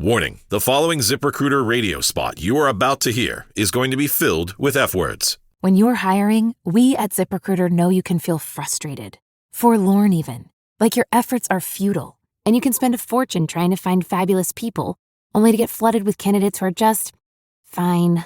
Warning, the following ZipRecruiter radio spot you are about to hear is going to be filled with F-words. When you're hiring, we at ZipRecruiter know you can feel frustrated, forlorn even, like your efforts are futile, and you can spend a fortune trying to find fabulous people, only to get flooded with candidates who are just fine.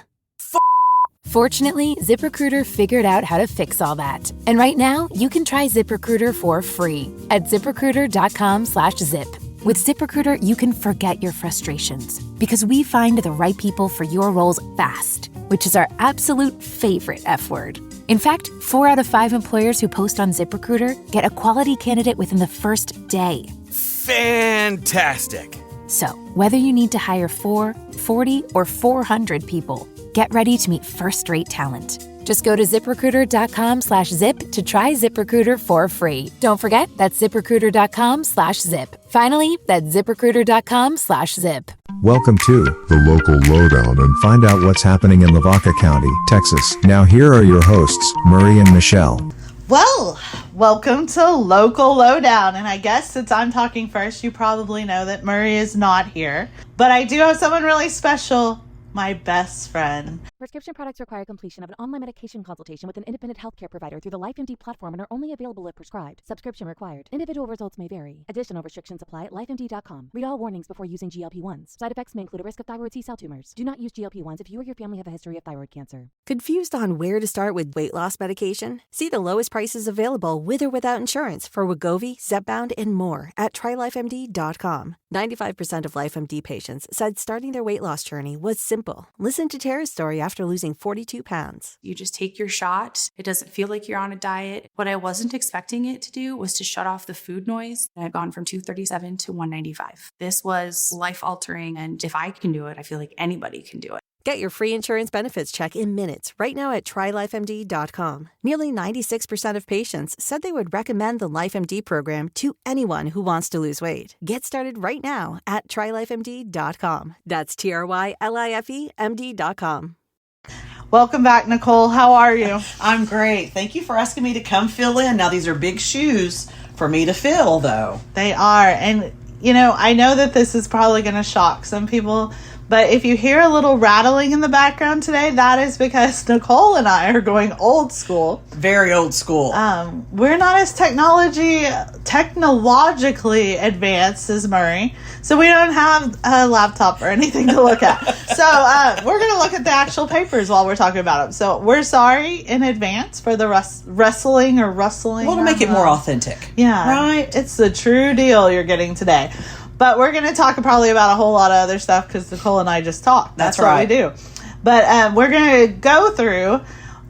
Fortunately, ZipRecruiter figured out how to fix all that. And right now, you can try ZipRecruiter for free at ZipRecruiter.com/zip. With ZipRecruiter, you can forget your frustrations because we find the right people for your roles fast, which is our absolute favorite F word. In fact, 4 out of 5 employers who post on ZipRecruiter get a quality candidate within the first day. Fantastic. So, whether you need to hire 4, 40, or 400 people, get ready to meet first-rate talent. Just go to ZipRecruiter.com/zip to try ZipRecruiter for free. Don't forget, that's ZipRecruiter.com/zip. Finally, that's ZipRecruiter.com/zip. Welcome to the Local Lowdown and find out what's happening in Lavaca County, Texas. Now here are your hosts, Murray and Michelle. Well, welcome to Local Lowdown. And I guess since I'm talking first, you probably know that Murray is not here. But I do have someone really special, my best friend. Prescription products require completion of an online medication consultation with an independent healthcare provider through the LifeMD platform and are only available if prescribed. Subscription required. Individual results may vary. Additional restrictions apply at lifemd.com. Read all warnings before using GLP-1s. Side effects may include a risk of thyroid C-cell tumors. Do not use GLP-1s if you or your family have a history of thyroid cancer. Confused on where to start with weight loss medication? See the lowest prices available with or without insurance for Wegovy, Zepbound, and more at trylifemd.com. 95% of LifeMD patients said starting their weight loss journey was simple. Listen to Tara's story after losing 42 pounds. You just take your shot. It doesn't feel like you're on a diet. What I wasn't expecting it to do was to shut off the food noise. I had gone from 237 to 195. This was life-altering, and if I can do it, I feel like anybody can do it. Get your free insurance benefits check in minutes right now at trylifemd.com. Nearly 96% of patients said they would recommend the LifeMD program to anyone who wants to lose weight. Get started right now at trylifemd.com. That's TRYLIFEMD.com. Welcome back, Nicole. How are you? I'm great. Thank you for asking me to come fill in. Now, these are big shoes for me to fill, though. They are. And, I know that this is probably going to shock some people, but if you hear a little rattling in the background today, that is because Nicole and I are going old school. Very old school. We're not as technologically advanced as Murray, so we don't have a laptop or anything to look at. So we're going to look at the actual papers while we're talking about them. So we're sorry in advance for the rustling. Well, to make it more authentic. Yeah. Right? It's the true deal you're getting today. But we're going to talk probably about a whole lot of other stuff because Nicole and I just talk. That's right. What we do. But we're going to go through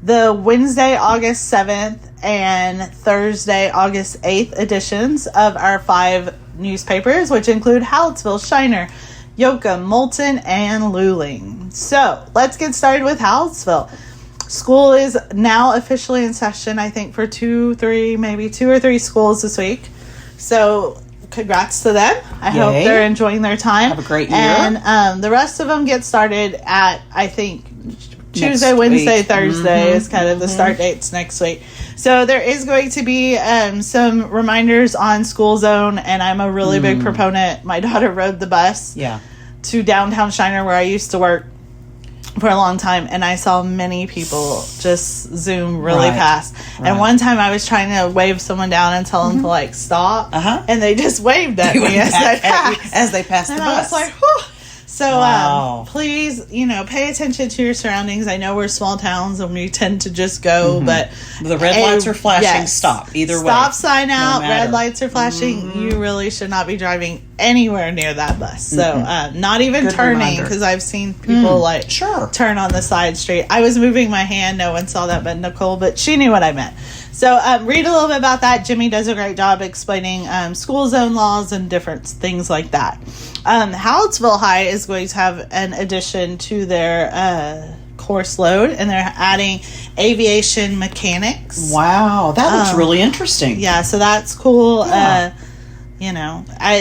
the Wednesday, August 7th and Thursday, August 8th editions of our 5 newspapers, which include Hallettsville, Shiner, Yoka, Moulton, and Luling. So let's get started with Hallettsville. School is now officially in session, I think, for 2 or 3 schools this week. So congrats to them. I hope they're enjoying their time. Have a great year. And the rest of them get started at, I think, Tuesday, Wednesday, Thursday is kind of the start dates next week. So there is going to be some reminders on School Zone, and I'm a really big proponent. My daughter rode the bus to downtown Shiner where I used to work for a long time, and I saw many people just zoom really fast. And one time I was trying to wave someone down and tell them to stop, and they just waved at me as they passed the bus. I was like, whew. So please, pay attention to your surroundings. I know we're small towns and we tend to just go, but the red lights are flashing. Stop either way. Stop sign out. Red lights are flashing. You really should not be driving anywhere near that bus. So not even turning, because I've seen people turn on the side street. I was moving my hand. No one saw that but Nicole, but she knew what I meant. So read a little bit about that. Jimmy does a great job explaining school zone laws and different things like that. Hallettsville High is going to have an addition to their course load, and they're adding aviation mechanics. Wow, that looks really interesting. Yeah, so that's cool. Yeah.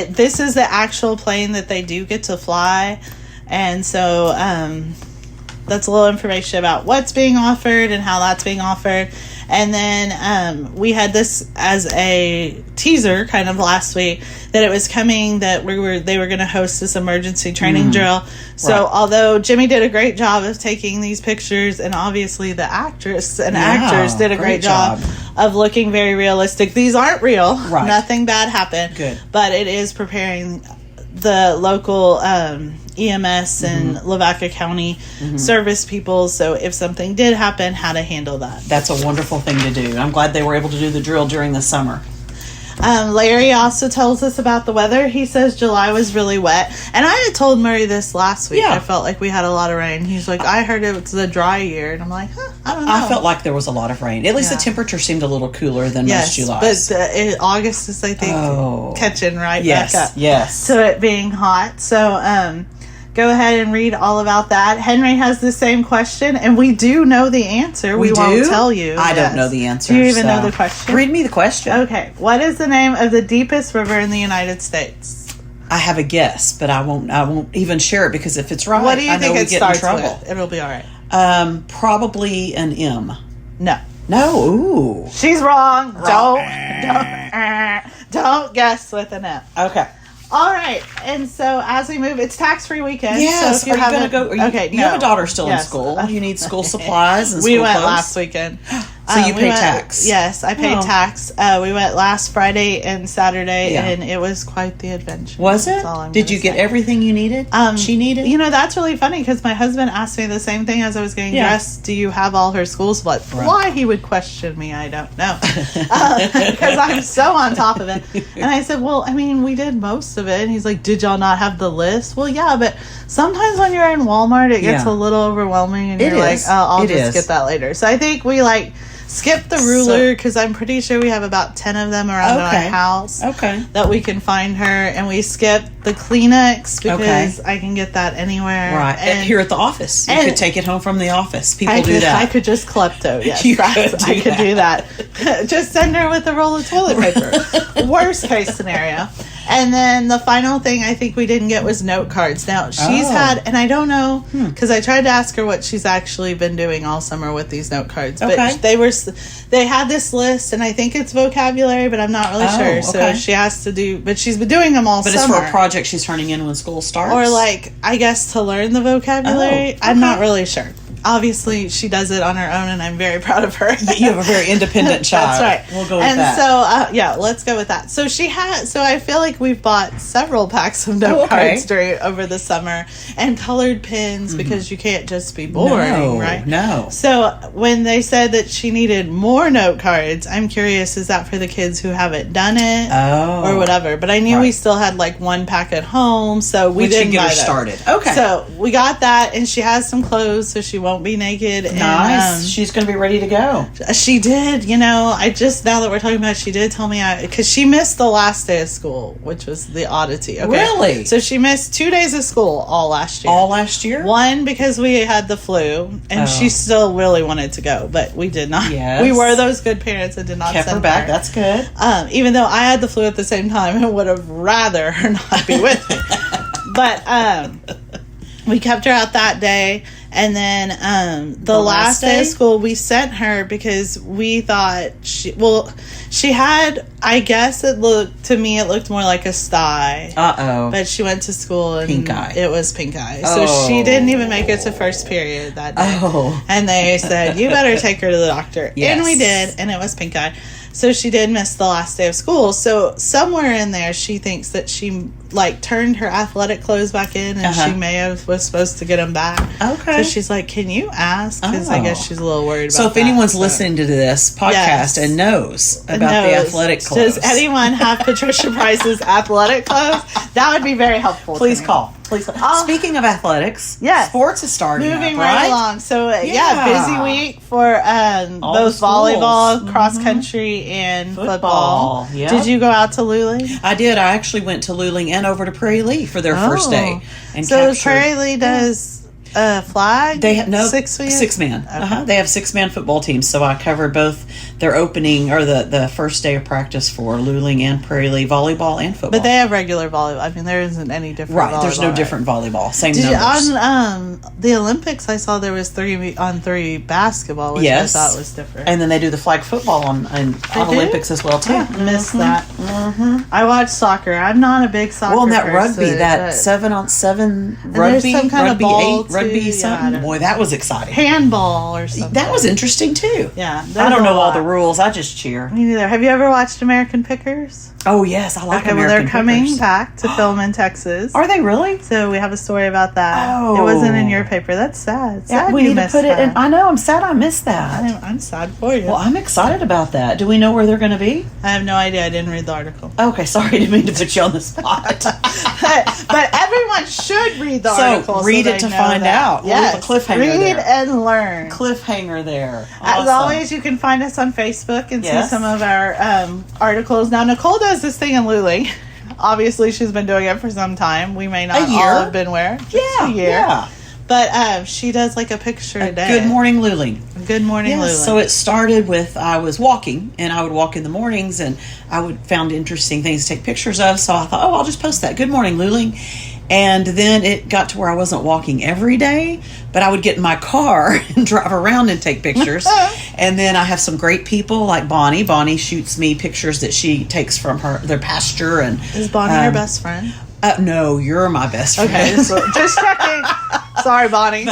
This is the actual plane that they do get to fly, and so that's a little information about what's being offered and how that's being offered. And then we had this as a teaser kind of last week that it was coming, that they were going to host this emergency training drill. So although Jimmy did a great job of taking these pictures, and obviously the actress and actors did a great job of looking very realistic, these aren't real. Right. Nothing bad happened. Good. But it is preparing the local EMS and Lavaca County service people, so if something did happen, how to handle that. That's a wonderful thing to do. I'm glad they were able to do the drill during the summer. Larry also tells us about the weather. He says July was really wet. And I had told Murray this last week. I felt like we had a lot of rain. He's like, I heard it was a dry year. And I'm like, I don't know. I felt like there was a lot of rain. At least the temperature seemed a little cooler than most Julys. But August is, I think, catching back up. Yes. To it being hot. So, go ahead and read all about that. Henry has the same question, and we do know the answer. We won't tell you. I don't know the answer. Do you even know the question? Read me the question. Okay. What is the name of the deepest river in the United States? I have a guess, but I won't even share it, because if it's right, what do you think it starts with? It'll be all right. Probably an M. No. No. Ooh. She's wrong. Don't guess with an M. Okay. All right, and so as we move, it's tax-free weekend. Yes, so if are you going to go? You have a daughter still in school. You need school supplies and school We went clothes. last weekend. So you paid tax? Yes, I paid tax. We went last Friday and Saturday, and it was quite the adventure. Was it? Did you get everything you needed? She needed? You know, that's really funny, because my husband asked me the same thing as I was getting dressed. Do you have all her school supplies? Right. Why he would question me, I don't know. Because I'm so on top of it. And I said, well, I mean, we did most of it. And he's like, did y'all not have the list? Well, yeah, but sometimes when you're in Walmart, it gets a little overwhelming, and you're like, oh, I'll just get that later. So I think we skip the ruler, because I'm pretty sure we have about 10 of them around our house that we can find her, and we skip the Kleenex because I can get that anywhere. Right. And here at the office. You could take it home from the office. People do that. I could just klepto, yes. I could do that. Just send her with a roll of toilet paper. Worst case scenario. And then the final thing I think we didn't get was note cards. Now, she's had, and I don't know, because I tried to ask her what she's actually been doing all summer with these note cards. But they had this list, and I think it's vocabulary, but I'm not really sure. So she has to do, but she's been doing them all summer. But it's for a project she's turning in when school starts? Or I guess to learn the vocabulary. I'm not really sure. Obviously, she does it on her own, and I'm very proud of her. You have a very independent child. That's right. We'll go with that. And so, let's go with that. So I feel like we've bought several packs of note cards over the summer, and colored pens, because you can't just be boring, right? No. So when they said that she needed more note cards, I'm curious, is that for the kids who haven't done it or whatever? But I knew we still had one pack at home, so we didn't get buy her started. Okay. So we got that, and she has some clothes, so she won't be naked. Nice. And, she's going to be ready to go. She did. I just, now that we're talking about it, she did tell me, because she missed the last day of school, which was the oddity. Okay? Really? So she missed 2 days of school all last year. All last year? One, because we had the flu, and she still really wanted to go, but we did not. Yes. We were those good parents that did not kept send her back. That's good. Even though I had the flu at the same time, I would have rather her not be with me. But we kept her out that day. And then the last day of school, we sent her because we thought she had, I guess it looked more like a sty. Uh-oh. But she went to school and pink eye. It was pink eye. So she didn't even make it to first period that day. Oh. And they said, you better take her to the doctor. Yes. And we did, and it was pink eye. So she did miss the last day of school. So somewhere in there, she thinks that she turned her athletic clothes back in, and she was supposed to get them back. Okay. So she's like, can you ask? Because I guess she's a little worried about So if anyone's listening to this podcast and knows about the athletic clothes. Does anyone have Patricia Price's athletic clothes? That would be very helpful. Please call. Speaking of athletics, sports is starting moving up, right along. So busy week for both volleyball, cross country, and football. Yeah. Did you go out to Luling? I did. I actually went to Luling and over to Prairie Lee for their first day. And so Prairie Lee does flag? They have no 6 man. 6 man. Okay. They have 6-man football teams. So I covered both their opening or the first day of practice for Luling and Prairie League volleyball and football. But they have regular volleyball. I mean, there isn't any different. Right. Volleyball, There's no different volleyball. Same Did numbers. You, on the Olympics, I saw there was 3-on-3 basketball, which Yes. I thought was different. And then they do the flag football on Olympics as well too. I missed that. I watch soccer. I'm not a big soccer. Well, and that person, rugby, that but 7-on-7 there's rugby, some kind of rugby ball 8, rugby too. Yeah, I something. don't Boy, that was exciting. handball or something. That was interesting too. Yeah, I don't there's a know all lot. the rules. I just cheer. Me neither. Have you ever watched American Pickers? Oh yes, I like Okay, well, American they're coming Pickers. back to film in Texas. Are they really? So we have a story about that. Oh. It wasn't in your paper. That's sad. Yeah, Sad we you need to missed put it in. that. I know. I'm sad I missed that. I'm sad for you. Well, I'm excited about that. Do we know where they're going to be? I have no idea. I didn't read the article. Okay, sorry, didn't mean to put you on the spot. but everyone should read the article. So read they it to know find that. out. We'll Yes. leave a cliffhanger Read there. and learn. Cliffhanger there. As Awesome. always, you can find us on Facebook and Yes. see some of our articles. Now, Nicole does this thing in Luling. Obviously, she's been doing it for some time. We may not A year. all have been where. Just a year. Yeah. But she does like a picture a day. Good morning, Luling. Good morning, Yes, Luling. so it started with I was walking, and I would walk in the mornings, and I would found interesting things to take pictures of. So I thought, oh, I'll just post that. Good morning, Luling. And then it got to where I wasn't walking every day, but I would get in my car and drive around and take pictures. And then I have some great people like Bonnie. Bonnie shoots me pictures that she takes from their pasture. And Is Bonnie your best friend? no, you're my best friend. Okay, so just checking. Sorry, Bonnie.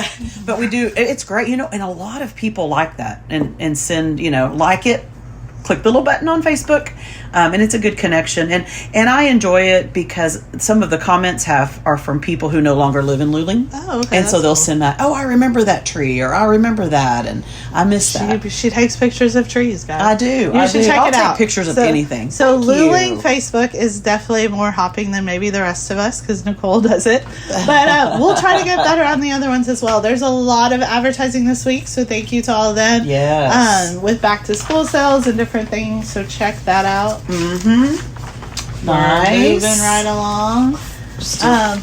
But we do. It's great, and a lot of people like that and send, like it. Click the little button on Facebook, and it's a good connection. And I enjoy it because some of the comments are from people who no longer live in Luling. Oh, okay. And so that's they'll cool. send that, oh, I remember that tree, or I remember that, and I miss that. She takes pictures of trees, guys. I do. You should check I'll it take out. pictures of anything. So Thank Luling you. Facebook is definitely more hopping than maybe the rest of us because Nicole does it. But we'll try to get better on the other ones as well. There's a lot of advertising this week, so thank you to all of them. Yes. With back to school sales and different things, so check that out. Nice. We're moving right along.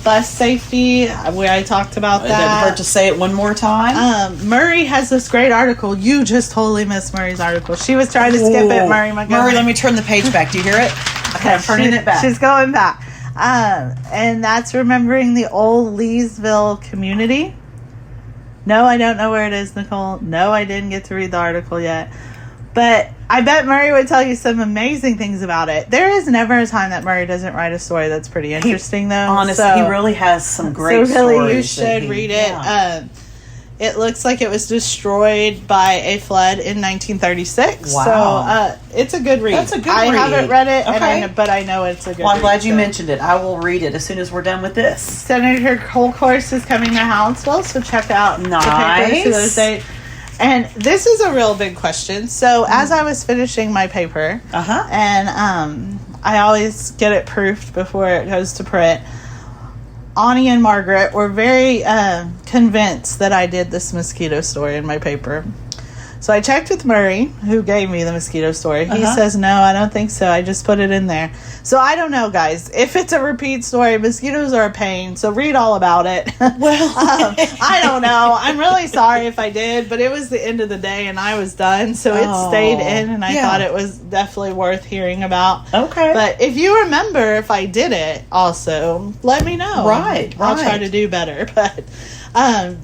Bus safety, I talked about It doesn't that. hurt to say it one more time. Murray has this great article. You just totally missed Murray's article. She was trying to skip it, Murray Montgomery. Murray, let me turn the page back. Do you hear it? Okay, I'm turning it back. She's going back. And that's remembering the old Leesville community. No, I don't know where it is, Nicole. No, I didn't get to read the article yet. But I bet Murray would tell you some amazing things about it. There is never a time that Murray doesn't write a story that's pretty interesting, though. Honestly, So- he really has some great so really, you stories should that read it. Yeah. It looks like it was destroyed by a flood in 1936. Wow. So it's a good read. That's a good I read. haven't read it, Okay. but I know it's a good read. Well, I'm glad you so. mentioned it. I will read it as soon as we're done with this. Senator Colcourse is coming to Hallettsville, so check out the papers to those dates. And this is a real big question. So as I was finishing my paper, and I always get it proofed before it goes to print, Ani and Margaret were very convinced that I did this mosquito story in my paper. So I checked with Murray, who gave me the mosquito story. He says, no, I don't think so. I just put it in there. So I don't know, guys. If it's a repeat story, mosquitoes are a pain. So read all about it. Well, I don't know. I'm really sorry if I did, but it was the end of the day and I was done. So it stayed in and I thought it was definitely worth hearing about. Okay. But if you remember if I did it also, let me know. Right. I'll try to do better. But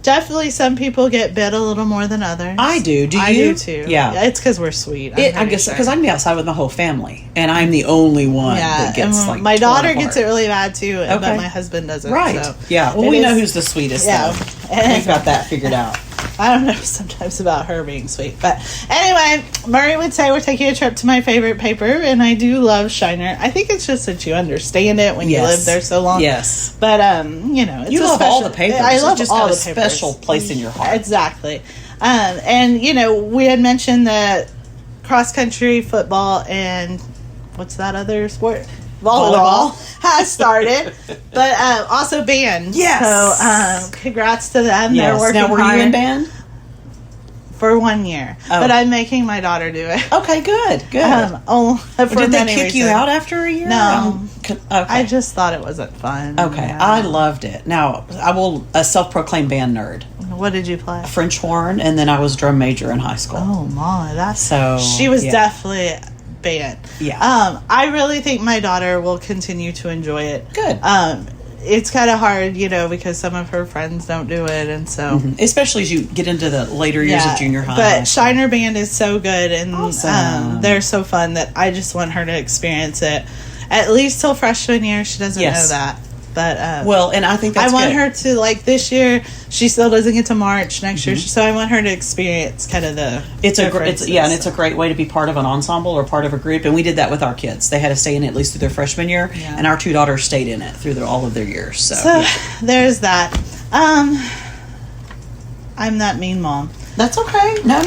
definitely some people get bit a little more than others. I do. Do you? I do too. Yeah. It's because we're sweet. I guess because I can be outside with my whole family, and I'm the only one that gets and like my daughter torn gets it apart. really bad too, but Okay. my husband doesn't. Right. So Yeah. Well, it we know is- who's the sweetest. Yeah. Though. We've got that figured out. I don't know sometimes about her being sweet. But anyway, Murray would say we're taking a trip to my favorite paper, and I do love Shiner. I think it's just that you understand it when you Yes. live there so long. Yes. But, it's You a love all special- the papers. I love It's just all got the a papers. special place in your heart. Exactly. And, we had mentioned that cross-country football and what's that other sport? Volleyball has started, but also band. Yes. So congrats to them. They're Yes. working Now, were hard. you in band? for 1 year. But I'm making my daughter do it. Okay, good. Did they kick you out after a year? No. Okay. I just thought it wasn't fun. Okay, I loved it. Now, I will a self-proclaimed band nerd. What did you play? French horn, and then I was drum major in high school. Oh my, that's so. She was definitely band. Yeah. I really think my daughter will continue to enjoy it. Good. It's kind of hard, because some of her friends don't do it, and so especially as you get into the later years of junior high. But Shiner Band is so good, and awesome. They're so fun that I just want her to experience it at least till freshman year. She doesn't know that. But and I think that's I want her to this year. She still doesn't get to March next year, so I want her to experience kind of the. It's a great way to be part of an ensemble or part of a group, and we did that with our kids. They had to stay in it at least through their freshman year, and our 2 daughters stayed in it through all of their years. So there's that. I'm that mean mom. That's okay. No.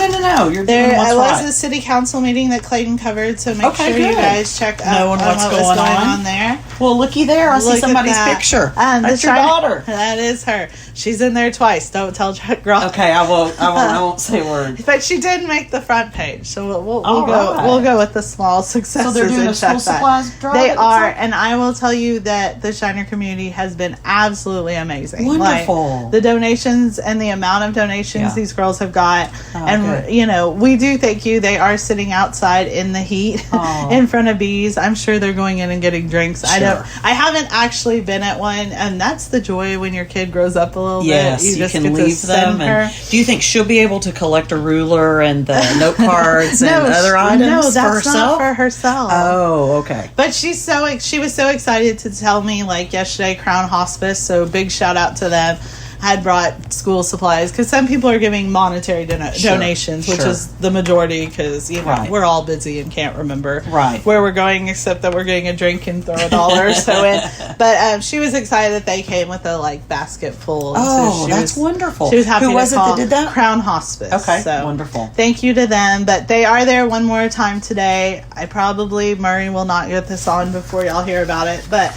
You're there. doing what's It was right. a city council meeting that Clayton covered, so make sure good. you guys check out what's what was going on there. Well, looky there. I see somebody's picture. That's your daughter. That is her. She's in there twice. Don't tell Jack Girl. Okay, I won't say words. But she did make the front page, so we'll right. go with the small successes. So they're doing a school supplies drive. They are, and I will tell you that the Shiner community has been absolutely amazing. Wonderful. The donations and the amount of donations these girls have got, and we do thank you. They are sitting outside in the heat in front of bees. I'm sure they're going in and getting drinks. Sure. I haven't actually been at one, and that's the joy when your kid grows up a little bit. You just can get leave to them. her. Do you think she'll be able to collect a ruler and the note cards and other items no, that's for herself? not for herself. Oh, okay. But she was so excited to tell me yesterday, Crown Hospice. So big shout out to them. Had brought school supplies because some people are giving monetary donations, which is the majority because we're all busy and can't remember where we're going, except that we're getting a drink and throw $1 or so in. But she was excited that they came with a basket full. Oh, so that's wonderful. She was happy. Who was it that did that? Crown Hospice. Okay, so wonderful. Thank you to them. But they are there one more time today. Murray will not get this on before y'all hear about it, but.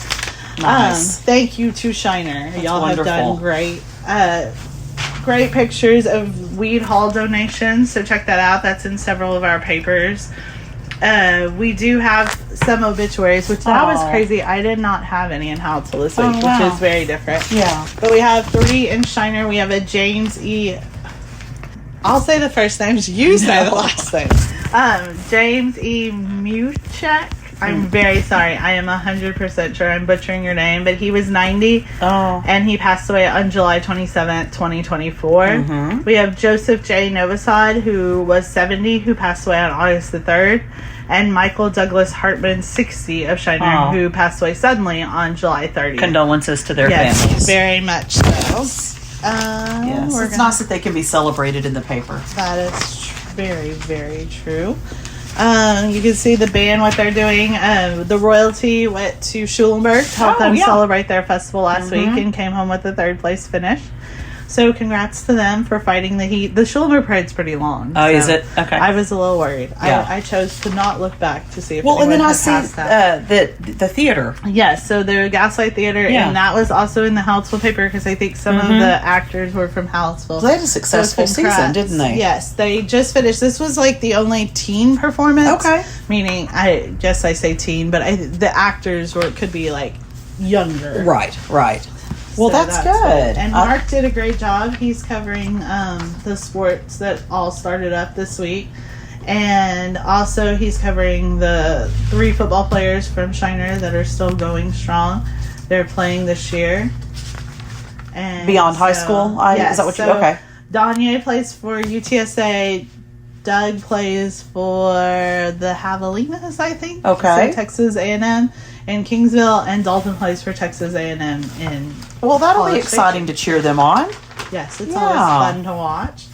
Nice. Thank you to Shiner. That's Y'all wonderful. have done great. Great pictures of weed haul donations, so check that out. That's in several of our papers. We do have some obituaries, which that was crazy. I did not have any in-house this week, which is very different. Yeah. But we have 3 in Shiner. We have a James E. I'll say the first names. You say the last names. James E. Muchek. I'm very sorry. I am 100% sure I'm butchering your name, but he was 90, and he passed away on July 27th, 2024. We have Joseph J. Novosad, who was 70, who passed away on August the 3rd, and Michael Douglas Hartman, 60, of Shiner, who passed away suddenly on July 30th. Condolences to their families. Very much so. It's nice that they can be celebrated in the paper. That is very, very true. You can see the band, what they're doing. The royalty went to Schulenburg to help them celebrate their festival last week and came home with a 3rd place finish. So congrats to them for fighting the heat. The Schulenburg Parade's pretty long. Oh, is it? Okay. I was a little worried. Yeah. I chose to not look back to see if and then I had passed that. the theater. Yes, so the Gaslight Theater, and that was also in the Hallettsville paper because I think some of the actors were from Hallettsville. They had a successful season, didn't they? Yes, they just finished. This was the only teen performance. Okay. Meaning, I guess I say teen, but the actors could be younger. Right. Well, So that's good. And Mark did a great job. He's covering the sports that all started up this week. And also he's covering the 3 football players from Shiner that are still going strong. They're playing this year. And beyond high school? Yes, is that what you... Okay. Danye plays for UTSA. Doug plays for the Javelinas, I think. Okay. So Texas A&M in Kingsville, and Dalton plays for Texas A&M in. Well, that'll College be exciting to cheer them on. Yes, it's always fun to watch.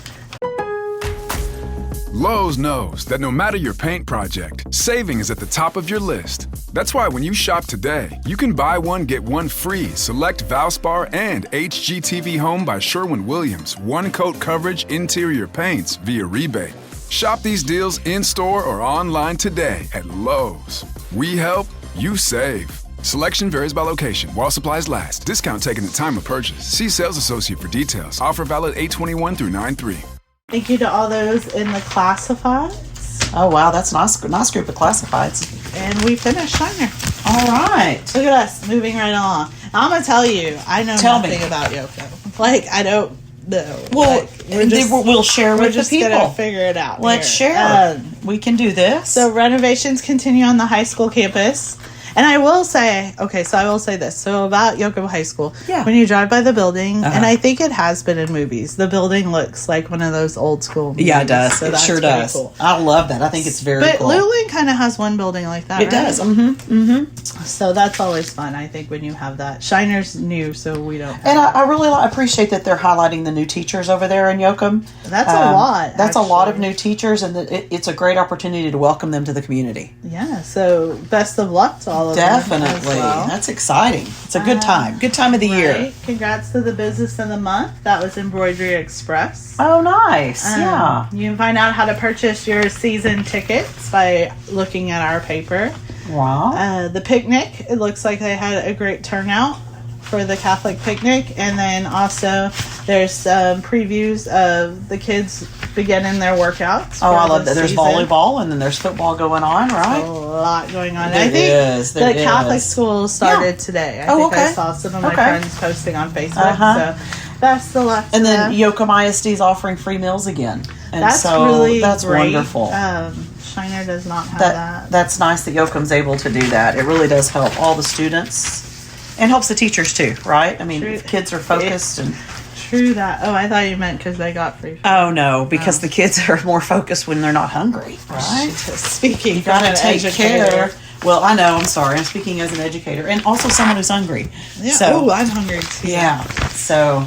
Lowe's knows that no matter your paint project, saving is at the top of your list. That's why when you shop today, you can buy one, get one free select Valspar and HGTV Home by Sherwin-Williams one-coat coverage interior paints via rebate. Shop these deals in-store or online today at Lowe's. We help, you save. Selection varies by location. While supplies last. Discount taken at time of purchase. See sales associate for details. Offer valid 8/21 through 9/3. Thank you to all those in the classifieds. Oh, wow. That's a nice group of classifieds. And we finished Shiner. All right. Look at us, moving right along. I'm going to tell you, I know nothing about Yoko. Like, I don't know. Well, like, we'll share with the people. We're just going to figure it out. Let's share. We can do this. So renovations continue on the high school campus. And I will say, this. So about Yokohama High School, when you drive by the building, and I think it has been in movies, the building looks like one of those old school movies. Yeah, it does. So it that's sure does. Cool. I love that. I think it's very cool. But Luling kind of has one building like that, It does. Mm-hmm. So that's always fun, I think, when you have that. Shiner's new, so we don't have And I really appreciate that they're highlighting the new teachers over there in Yoakum. That's a lot. That's a lot of new teachers, and it's a great opportunity to welcome them to the community. Yeah, so best of luck to all of them. Definitely. Well. That's exciting. It's a good time. Good time of the year. Congrats to the business of the month. That was Embroidery Express. Oh, nice. Yeah. You can find out how to purchase your season tickets by looking at our paper. Wow. The picnic, it looks like they had a great turnout for the Catholic picnic. And then also there's some previews of the kids beginning their workouts. Oh, I love that. There's volleyball and then there's football going on, right? A lot going on. I think the Catholic school started today. I think I saw some of my friends posting on Facebook. So best of luck. And then Yoakum ISD is offering free meals again. And that's really that's great. Wonderful. Shiner does not have that. That's nice that Yoakum's able to do that. It really does help all the students and helps the teachers too, right? I mean, if kids are focused and... True that. Oh, I thought you meant because they got free food. Oh, no, because the kids are more focused when they're not hungry, right? Speaking, you got to take care. Well, I know. I'm sorry. I'm speaking as an educator and also someone who's hungry. Yeah. So, I'm hungry too. Yeah. So,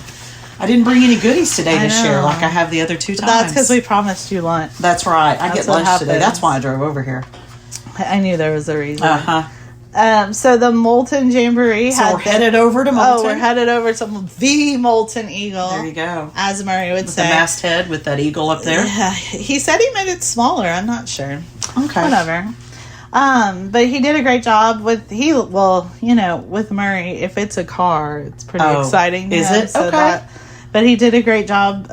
I didn't bring any goodies today to share like I have the other two times. That's because we promised you lunch. That's right. I get lunch today. That's why I drove over here. I knew there was a reason. Uh-huh. So the Molten Jamboree we're headed over to Molten. Oh, we're headed over to the Molten Eagle. There you go. As Murray would say. The masthead with that eagle up there. Yeah. He said he made it smaller. I'm not sure. Okay. Whatever. But he did a great job with with Murray. If it's a car, it's pretty exciting. Is it? So okay. But he did a great job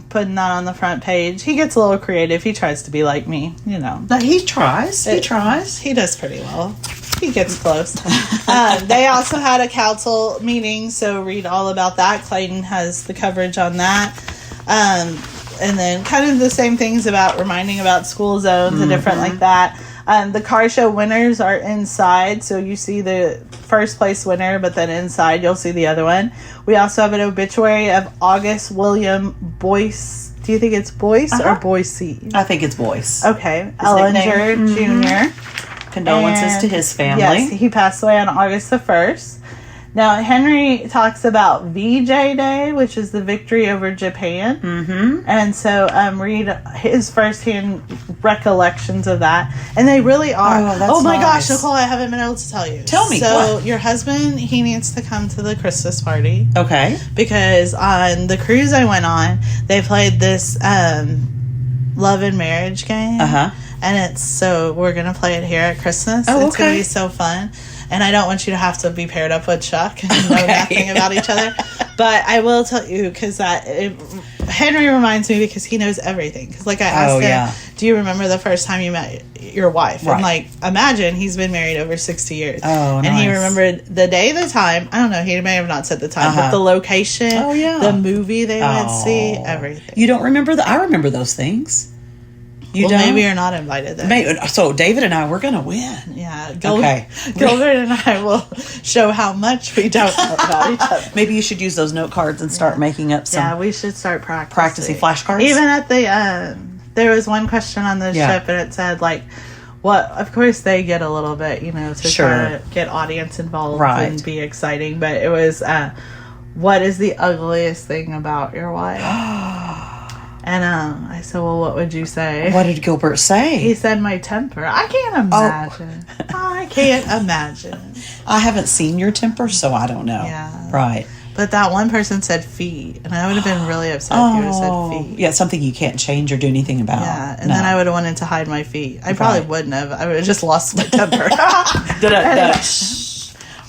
putting that on the front page. He gets a little creative. He tries to be like me, But he tries. He does pretty well. He gets close. They also had a council meeting, so read all about that. Clayton has the coverage on that. And then kind of the same things about reminding about school zones and different like that. The car show winners are inside, so you see the first place winner, but then inside you'll see the other one. We also have an obituary of August William Boyce. Do you think it's Boyce or Boise? I think it's Boyce. Okay. Ellinger Jr. Condolences to his family. Yes, he passed away on August the 1st. Now, Henry talks about VJ Day, which is the victory over Japan. Mm-hmm. And so read his firsthand recollections of that. And they really are. Oh my gosh, Nicole, I haven't been able to tell you. Tell me. So your husband, he needs to come to the Christmas party. Okay. Because on the cruise I went on, they played this love and marriage game. Uh-huh. And we're going to play it here at Christmas. It's going to be so fun. And I don't want you to have to be paired up with Chuck and know nothing about each other. But I will tell you, because Henry reminds me because he knows everything. Because I asked him, do you remember the first time you met your wife? Right. And imagine he's been married over 60 years. Oh, and he remembered the day, the time. I don't know, he may have not said the time, but the location, the movie they went see, everything. You don't remember I remember those things. Maybe you're not invited then. So David and I, we're going to win. Yeah. Gilbert and I will show how much we don't know about each other. Maybe you should use those note cards and start making up some. Yeah, we should start practicing flashcards. Even at the there was one question on the ship and it said what, of course they get a little bit, to try to get audience involved and be exciting. But it was, what is the ugliest thing about your wife? And I said, well, what would you say? What did Gilbert say? He said, my temper. I can't imagine. I can't imagine. I haven't seen your temper, so I don't know. Yeah. Right. But that one person said feet, and I would have been really upset if he would have said feet. Yeah, something you can't change or do anything about. Yeah, and then I would have wanted to hide my feet. I probably wouldn't have. I would have just lost my temper.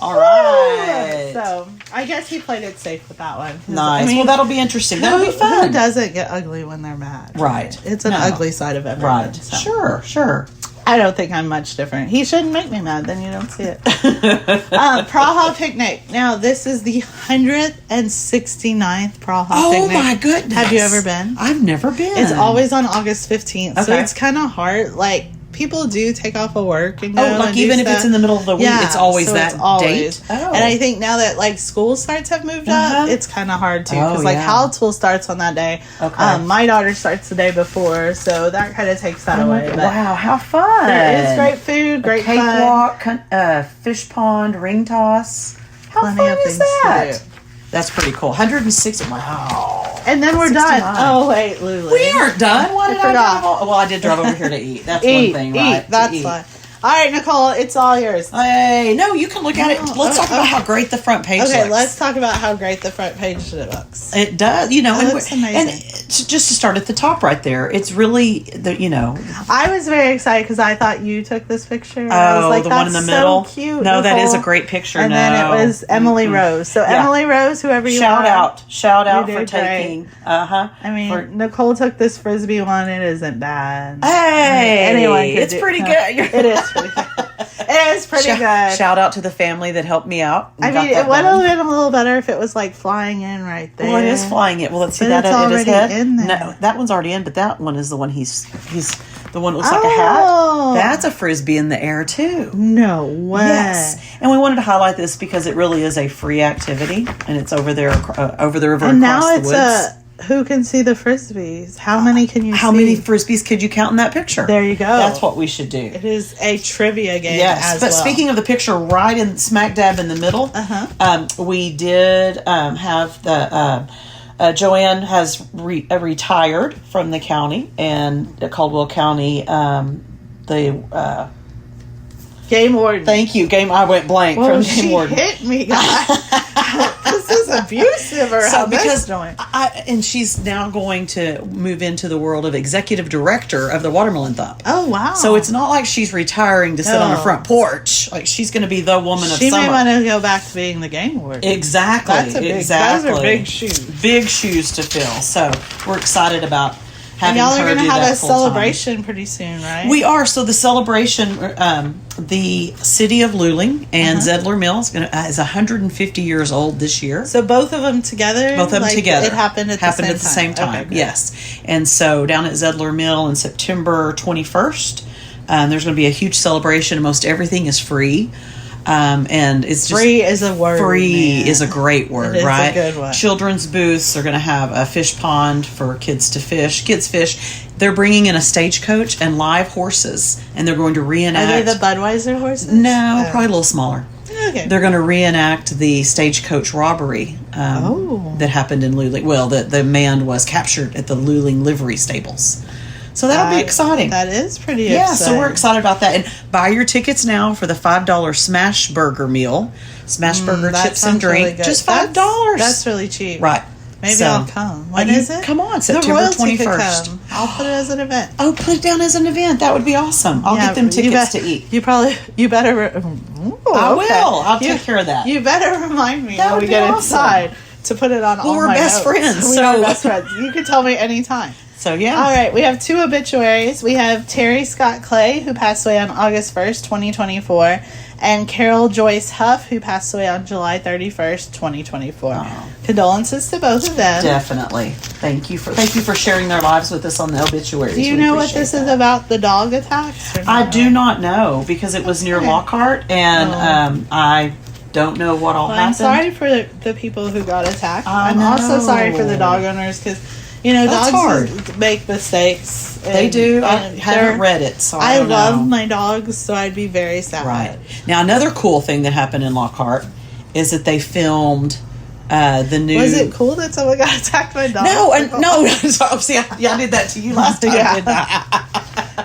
All right. So, I guess he played it safe with that one. Nice. Well, that'll be interesting. That'll be fun. Who doesn't get ugly when they're mad? Right. It's an ugly side of everyone. Right. So. Sure. I don't think I'm much different. He shouldn't make me mad, then you don't see it. Praha Picnic. Now, this is the 169th Praha Picnic. Oh, my goodness. Have you ever been? I've never been. It's always on August 15th, so Okay. it's kind of hard. Like, people do take off of work and go and even do if it's stuff. in the middle of the week, it's always so that it's always. date? Oh. And I think now that, like, school starts have moved up, it's kind of hard, too. Because, like, Hallettsville starts on that day. Okay. My daughter starts the day before, so that kind of takes that away. But wow, how fun. there is great food, great cakewalk, fish pond, ring toss. How Plenty fun of is things that? to do. That's pretty cool. 160. Wow. And then we're 69. done. Oh, wait, Luling. We aren't done. Why did I forgot. drive? Well, I did drive over here to eat. That's one thing, right? That's fine. All right, Nicole, it's all yours. Hey, no, you can look at it. Let's talk about how great the front page looks. Okay, let's talk about how great the front page looks. It does, It looks amazing. And just to start at the top right there, it's really, I was very excited because I thought you took this picture. I was Oh, like, the one in the "That's middle? so cute. No, that is a Nicole." great picture. And then it was Emily Rose. So Emily Rose, whoever you Shout are. Shout out You for did great. taking. Uh-huh. I mean, Nicole took this Frisbee one. It isn't bad. Hey, Anyone could it's do- pretty no, good. It is pretty good. It is pretty good. Shout out to the family that helped me out. I mean, it would have been a little better if it was like flying in right there. Well, it is flying it. Well, let's see But that it's at his already head. in there. No, that one's already in, but that one is the one he's the one that looks like a hat. Oh. That's a Frisbee in the air too. No way. Yes, and we wanted to highlight this because it really is a free activity, and it's over there over the river And across now the it's woods. who can see the Frisbees? How many can you see? How many Frisbees could you count in that picture? There you go. That's what we should do. It is a trivia game Yes, as but well. speaking of the picture right in smack dab in the middle, we did have the Joanne has retired from the county, and Caldwell County, the Game warden. thank you, I went blank Well, from she game warden. hit me, guys. This is abusive or how because doing. and she's now going to move into the world of executive director of the Watermelon Thump. Oh, wow. So it's not like she's retiring to sit on a front porch. Like, she's going to be the woman of She summer. may want to go back to being the game warden. Exactly. That's a big, exactly. Those are big shoes. Big shoes to fill. So we're excited about And having y'all are her going to do have that a full-time. celebration pretty soon, right? We are. So the celebration, the city of Luling and Zedler Mills is 150 years old this year. So both of them together? Both of them together. It happened at the same time. Okay, great. Yes. And so down at Zedler Mill on September 21st, there's going to be a huge celebration. Most everything is free. And it's just free is a word. Free man. is a great word, It is right? a good one. Children's booths are going to have a fish pond for kids to fish. Kids fish. They're bringing in a stagecoach and live horses, and they're going to reenact. Are they the Budweiser horses? No, probably a little smaller. Okay. They're going to reenact the stagecoach robbery that happened in Luling. Well, the man was captured at the Luling livery stables. So that'll be exciting. That is pretty exciting. exciting. So we're excited about that. And buy your tickets now for the $5 Smash Burger meal. Smash Burger, chips and drink. Really good. Just $5. That's really cheap. Right. Maybe I'll come. When is it? Come on, The September royalty could 21st. come. I'll put it as an event. Oh, put it down as an event. That would be awesome. I'll get them tickets to eat. You better. I will. I'll take care of that. You better remind me That when would we be get awesome. inside to put it on all we're my best notes. friends. We so are best friends. You can tell me anytime. So, yeah. All right, we have two obituaries. We have Terry Scott Clay, who passed away on August 1st, 2024, and Carol Joyce Huff, who passed away on July 31st, 2024. Oh. Condolences to both of them. Definitely. Thank you for sharing their lives with us on the obituaries. Do you know what this is about, the dog attacks? Or no? I do not know, because it was near Lockhart, and I don't know what all happened. I'm sorry for the people who got attacked. I'm know. also sorry for the dog owners, because That's dogs hard. make mistakes. They do. I and haven't read it, so I don't love know. my dogs, so I'd be very sad. Right. Now, another cool thing that happened in Lockhart is that they filmed the new... Was it cool that someone got attacked by a dog? No. See, I did that to you last time. Yeah. Didn't I?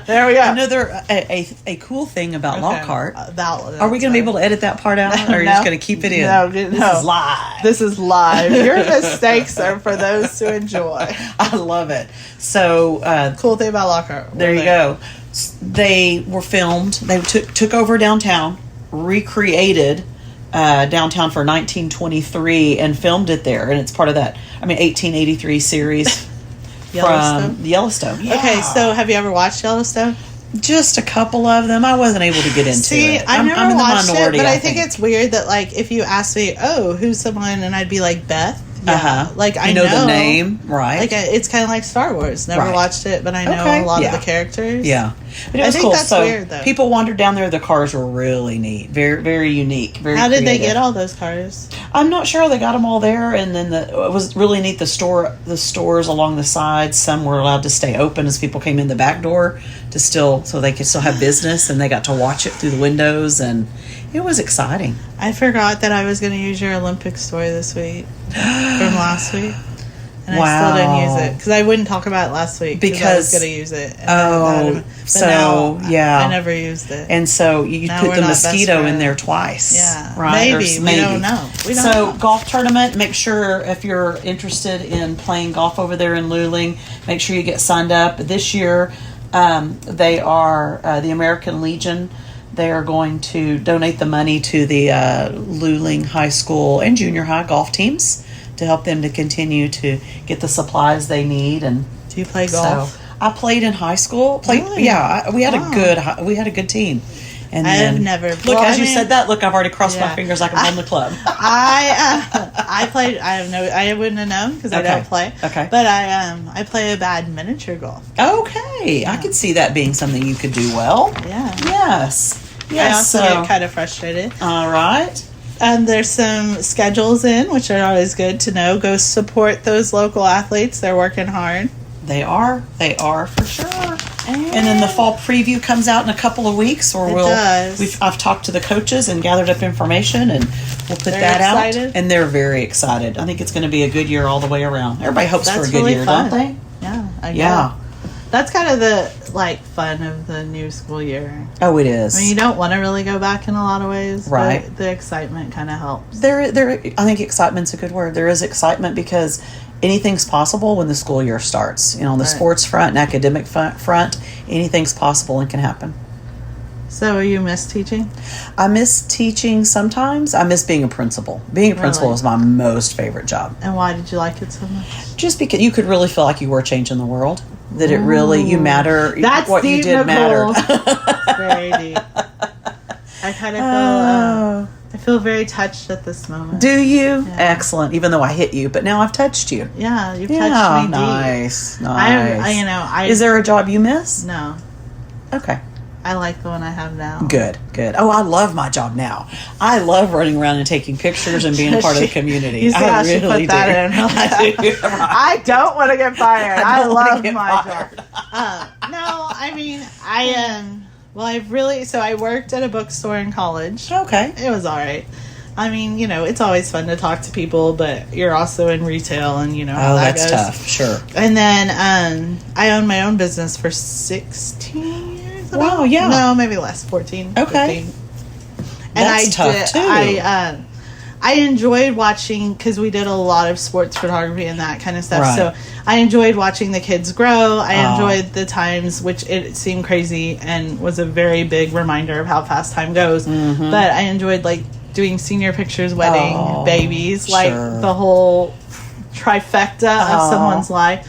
There we go. Another a cool thing about Lockhart. Are we going to be able to edit that part out, or are you No. just going to keep it in? No, This no. is live. This is live. Your mistakes are for those to enjoy. I love it. So Cool thing about Lockhart. there you go. They were filmed. They took over downtown, recreated downtown for 1923 and filmed it there, and it's part of that 1883 series from Yellowstone. Yeah. Okay, so have you ever watched Yellowstone? Just a couple of them. I wasn't able to get into it. I've never I'm in the watched minority, it, but I think it's weird that, like, if you ask me, oh, who's someone, and I'd be like, Beth. Yeah. Like, I know the name, right? Like, it's kind of like Star Wars. Never watched it, but I know a lot of the characters. Yeah. But it was I think cool. that's weird, though. People wandered down there. The cars were really neat. Very, very unique. Very How did creative. they get all those cars? I'm not sure. They got them all there, and then it was really neat. The stores along the sides, some were allowed to stay open as people came in the back door so they could still have business, and they got to watch it through the windows, and it was exciting. I forgot that I was going to use your Olympics story this week from last week. And I still didn't use it because I wouldn't talk about it last week because I was going to use it. I never used it. And so you put the mosquito in there twice. Yeah, right? Maybe. We don't know. Golf tournament. Make sure if you're interested in playing golf over there in Luling, make sure you get signed up. This year, they are the American Legion. They are going to donate the money to the Luling High School and junior high golf teams to help them to continue to get the supplies they need. And do you play golf? So I played in high school. Really? Yeah, we had a good team. And I have never. Look, you said that. Look, I've already crossed my fingers like I'm on the club. I played. I wouldn't have known because I don't play. Okay. But I play a bad miniature golf. Okay, I could see that being something you could do well. Yeah. Yes. I also get kind of frustrated. All right. And there's some schedules in, which are always good to know. Go support those local athletes. They're working hard. They are for sure. And then the fall preview comes out in a couple of weeks, or I've talked to the coaches and gathered up information, and we'll put that out. And they're very excited. I think it's going to be a good year all the way around. Everybody hopes for a good year, don't they? Yeah. That's kind of the fun of the new school year. Oh, it is. I mean, you don't want to really go back in a lot of ways, right? But the excitement kind of helps. I think excitement's a good word. There is excitement because anything's possible when the school year starts. On the sports front and academic front, anything's possible and can happen. So you miss teaching? I miss teaching sometimes. I miss being a principal. Being a principal is my most favorite job. And why did you like it so much? Just because you could really feel like you were changing the world. That it really, you matter. That's what deep, you did Nicole. mattered. Very deep. I kind of I feel very touched at this moment. Do you? Yeah. Excellent. Even though I hit you, but now I've touched you. Yeah, you've touched me deep. Nice. Is there a job you miss? No. Okay. I like the one I have now. Good. Oh, I love my job now. I love running around and taking pictures and being a part of the community. You see how she put that in? I don't want to get fired. I love my job. No, I mean, I worked at a bookstore in college. Okay. It was all right. I mean, it's always fun to talk to people, but you're also in retail and how that goes. That's tough. Sure. And then I owned my own business for 16 years. Wow, yeah. No, maybe less, 14. Okay. 15. That's tough, too. I enjoyed watching, because we did a lot of sports photography and that kind of stuff. Right. So I enjoyed watching the kids grow. I enjoyed the times, which it seemed crazy and was a very big reminder of how fast time goes. Mm-hmm. But I enjoyed, doing senior pictures, wedding, babies, the whole trifecta of someone's life.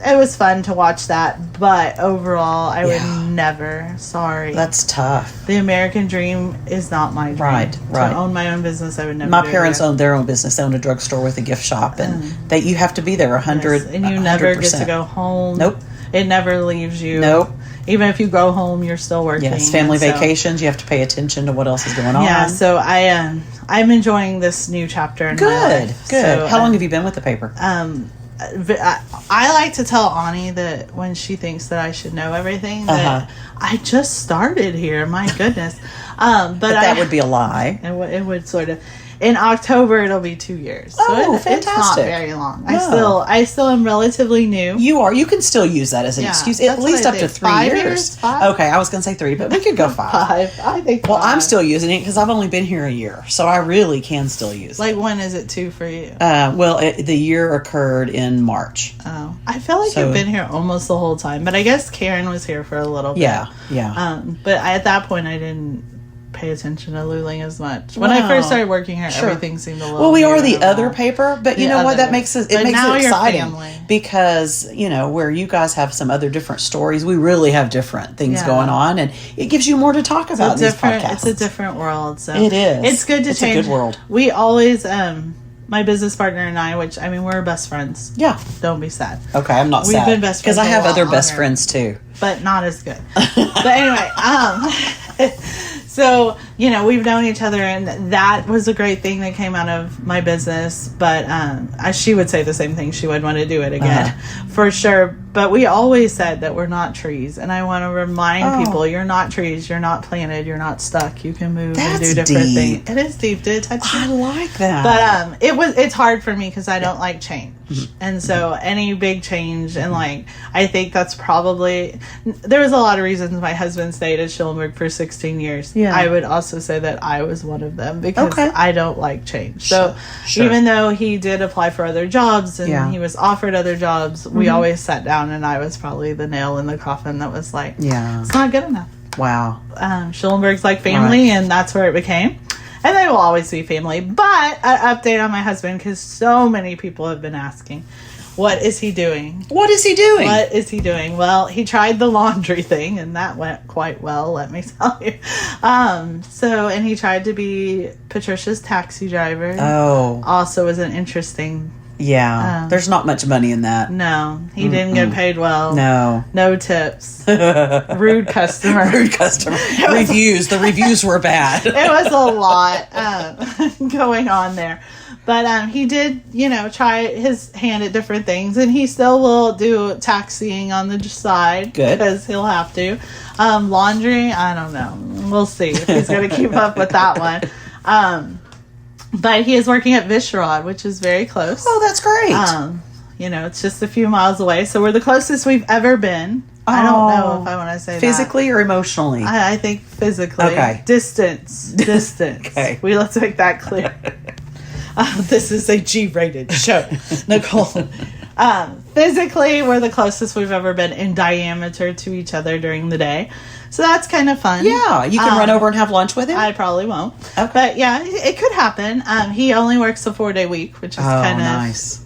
It was fun to watch that, but overall, I would never. Sorry, that's tough. The American dream is not my dream. Right. To own my own business, I would never. My parents owned their own business. They owned a drugstore with a gift shop, and you have to be there 100. And you never get to go home. Nope. It never leaves you. Nope. Even if you go home, you're still working. Yes, family vacations. You have to pay attention to what else is going on. Yeah, so I'm enjoying this new chapter in my life. Good. So, How long have you been with the paper? I like to tell Ani that when she thinks that I should know everything, that I just started here. My goodness. But that would be a lie. It would sort of. In October, it'll be 2 years. So fantastic. It's not very long. No. I still am relatively new. You are. You can still use that as an excuse. At least up to 3 years. 5? Okay, I was going to say 3, but we could go 5. I think 5. Well, I'm still using it because I've only been here a year, so I really can still use it. When is it 2 for you? The year occurred in March. Oh, I feel like you've been here almost the whole time, but I guess Karen was here for a little bit. Yeah. But at that point, I didn't pay attention to Luling as much. When I first started working here, everything seemed a little. Well, we are the other paper, but you know what? That makes it makes it exciting because where you guys have some other different stories, we really have different things going on, and it gives you more to talk about in these podcasts. It's a different world, so it is. It's good to change. It's a good world. We always, my business partner and I, which we're best friends. Yeah, don't be sad. Okay, I'm not sad. We've been best friends because I have other best friends too, but not as good. But anyway, so, we've known each other, and that was a great thing that came out of my business. But she would say the same thing. She would want to do it again, for sure. But we always said that we're not trees. And I want to remind people, you're not trees. You're not planted. You're not stuck. You can move and do different things. It is deep. Did it touch you? I like that. But it's hard for me because I don't like change. And so any big change, and I think that's probably, there was a lot of reasons my husband stayed at Schulenburg for 16 years. Yeah. I would also say that I was one of them because I don't like change. So even though he did apply for other jobs and he was offered other jobs, we always sat down, and I was probably the nail in the coffin that was like, it's not good enough. Wow. Schulenburg's like family, and that's where it became. And they will always be family. But an update on my husband, because so many people have been asking, what is he doing? What is he doing? What is he doing? Well, he tried the laundry thing, and that went quite well, let me tell you. And he tried to be Patricia's taxi driver. Oh. Also was an interesting... Yeah, there's not much money in that. No, he didn't get paid well. No tips. Rude customer. Reviews. The reviews were bad. It was a lot going on there. But he did, try his hand at different things, and he still will do taxiing on the side. Good. Because he'll have to. Laundry, I don't know. We'll see if he's going to keep up with that one. But he is working at Vishrod, which is very close. Oh, that's great. It's just a few miles away. So we're the closest we've ever been. I don't know if I want to say physically or emotionally. I think physically. Okay. Distance. Okay. Let's make that clear. This is a G-rated show, Nicole. Physically, we're the closest we've ever been in diameter to each other during the day. So that's kind of fun. Yeah, you can run over and have lunch with him? I probably won't. Okay. But yeah, it could happen. He only works a 4-day week, which is kind of nice.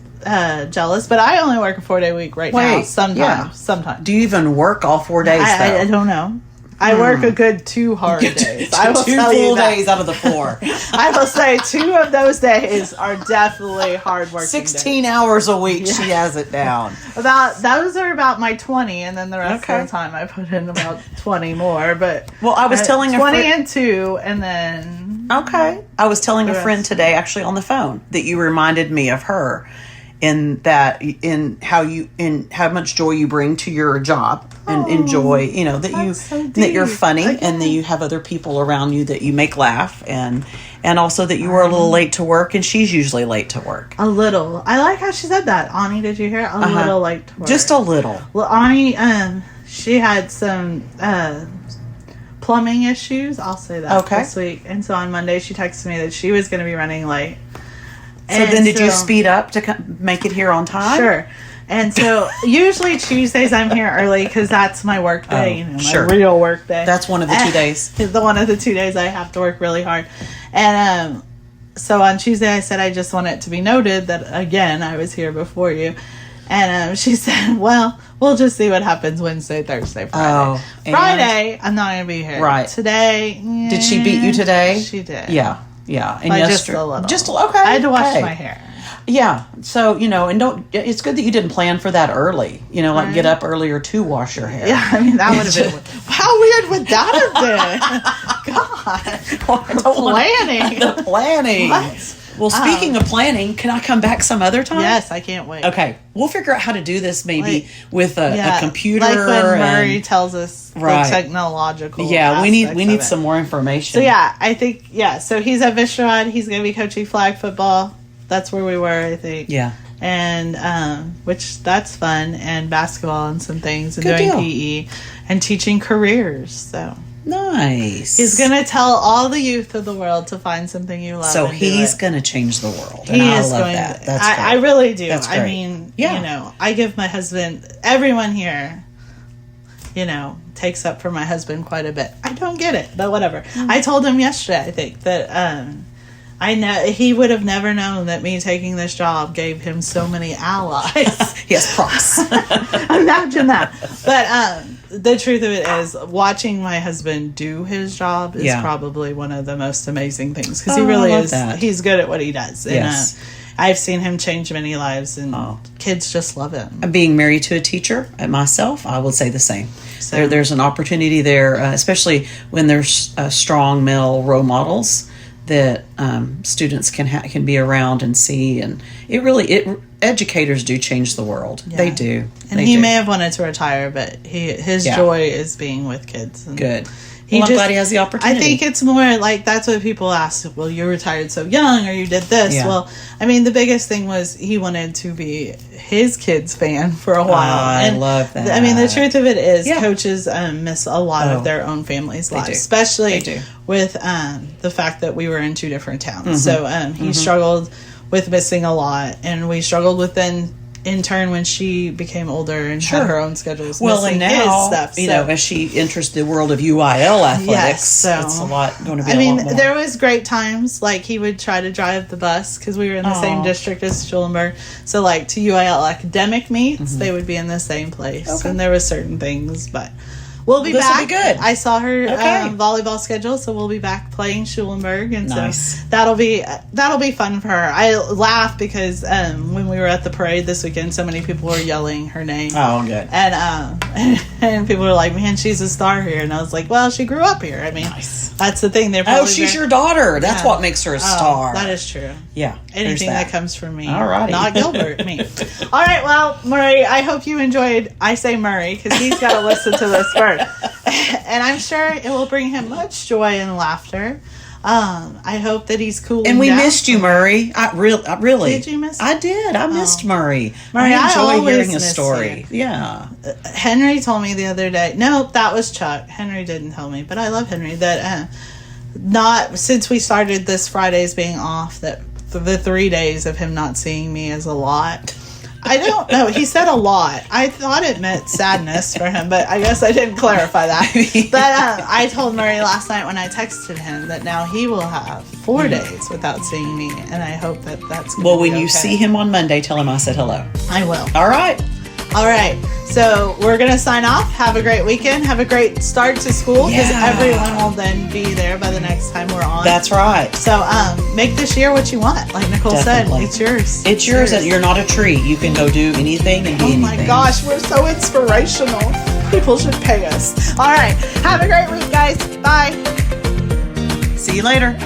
Jealous. But I only work a 4-day week now. Sometimes. Do you even work all 4 days, I don't know. I work a good 2 hard days. I will 2 tell full you that. days out of the 4. I will say 2 of those days are definitely hard working 16 days. hours a week, she has it down. Those are about my 20, and then the rest of the time I put in about 20 more. But I was telling 20 and 2, and then I was telling a friend today, actually on the phone, that you reminded me of her. In how much joy you bring to your job and enjoy, that you're funny and that you have other people around you that you make laugh and also that you were a little late to work, and she's usually late to work. A little. I like how she said that. Ani, did you hear? A little late to work. Just a little. Well, Ani, she had some plumbing issues. I'll say that this week. And so on Monday she texted me that she was going to be running late. So then did you speed up to make it here on time? Sure. And so usually Tuesdays I'm here early because that's my work day, my real work day. That's one of the 2 days. One of the 2 days I have to work really hard. And so on Tuesday I said I just want it to be noted that, again, I was here before you. And she said, well, we'll just see what happens Wednesday, Thursday, Friday. Friday, I'm not going to be here. Right. Today. Did she beat you today? She did. Yeah. Yeah, and just a little. Okay. I had to wash my hair. Yeah, so and it's good that you didn't plan for that early. Get up earlier to wash your hair. Yeah, I mean that would have been. How weird would that have been? God, the planning. What? Well, speaking of planning, can I come back some other time? Yes, I can't wait. Okay, we'll figure out how to do this maybe with a computer. Like when Murray tells us the technological. Yeah, we need some more information. So I think So he's at Vishrod. He's going to be coaching flag football. That's where we were, I think. Yeah. And which that's fun, and basketball and some things, and doing PE and teaching careers. So. Nice. He's going to tell all the youth of the world to find something you love. So he's going to change the world. And I love that. That's great. I really do. That's great. I mean, I give my husband, everyone here, takes up for my husband quite a bit. I don't get it, but whatever. I told him yesterday, I think, that I know he would have never known that me taking this job gave him so many allies. He has props. Imagine that. But the truth of it is, watching my husband do his job is probably one of the most amazing things, because he really is. That. He's good at what he does. Yes. And, I've seen him change many lives, and kids just love him. Being married to a teacher myself, I would say the same. There's an opportunity there, especially when there's strong male role models that students can be around and see, and educators do change the world. Yeah. They do. And he may have wanted to retire, but his joy is being with kids. And good. I'm glad he has the opportunity. I think it's more like, that's what people ask. Well, you retired so young, or you did this. Yeah. Well, I mean, the biggest thing was he wanted to be his kid's fan for a while. I love that. I mean, the truth of it is, coaches miss a lot of their own family's lives, especially with the fact that we were in 2 different towns. So he struggled with missing a lot, and we struggled with in turn when she became older and had her own schedules. Well, and now, stuff, as she enters the world of UIL athletics, it's a lot going to be. I mean, there was great times. Like, he would try to drive the bus, because we were in the same district as Schulenburg. So, like, to UIL academic meets, they would be in the same place, and there were certain things, but. We'll be back. Will be good. I saw her volleyball schedule, so we'll be back playing Schulenburg, and so that'll be fun for her. I laughed because when we were at the parade this weekend, so many people were yelling her name. Oh, good. And people were like, "Man, she's a star here," and I was like, "Well, she grew up here. I mean, that's the thing. She's your daughter. That's what makes her a star. That is true. Yeah, anything that comes from me. All right, not Gilbert. Me. All right. Well, Murray, I hope you enjoyed. I say Murray because he's got to listen to this first. And I'm sure it will bring him much joy and laughter. I hope that he's cool. And we missed you, Murray. I really. Did you miss? I did. I missed Murray. Murray, I enjoy hearing his story. You. Yeah. Henry told me the other day. No, that was Chuck. Henry didn't tell me, but I love Henry. That not since we started this Fridays being off, that the 3 days of him not seeing me is a lot. I don't know. He said a lot. I thought it meant sadness for him, but I guess I didn't clarify that. But I told Murray last night when I texted him that now he will have 4 days without seeing me, and I hope that that's going to be Well, when you see him on Monday, tell him I said hello. I will. All right. All right. So we're going to sign off. Have a great weekend. Have a great start to school, because everyone will then be there by the next time we're on. That's right. So make this year what you want. Like Nicole said, it's yours. It's yours, and you're not a tree. You can go do anything and be anything. Oh my gosh, we're so inspirational. People should pay us. All right. Have a great week, guys. Bye. See you later.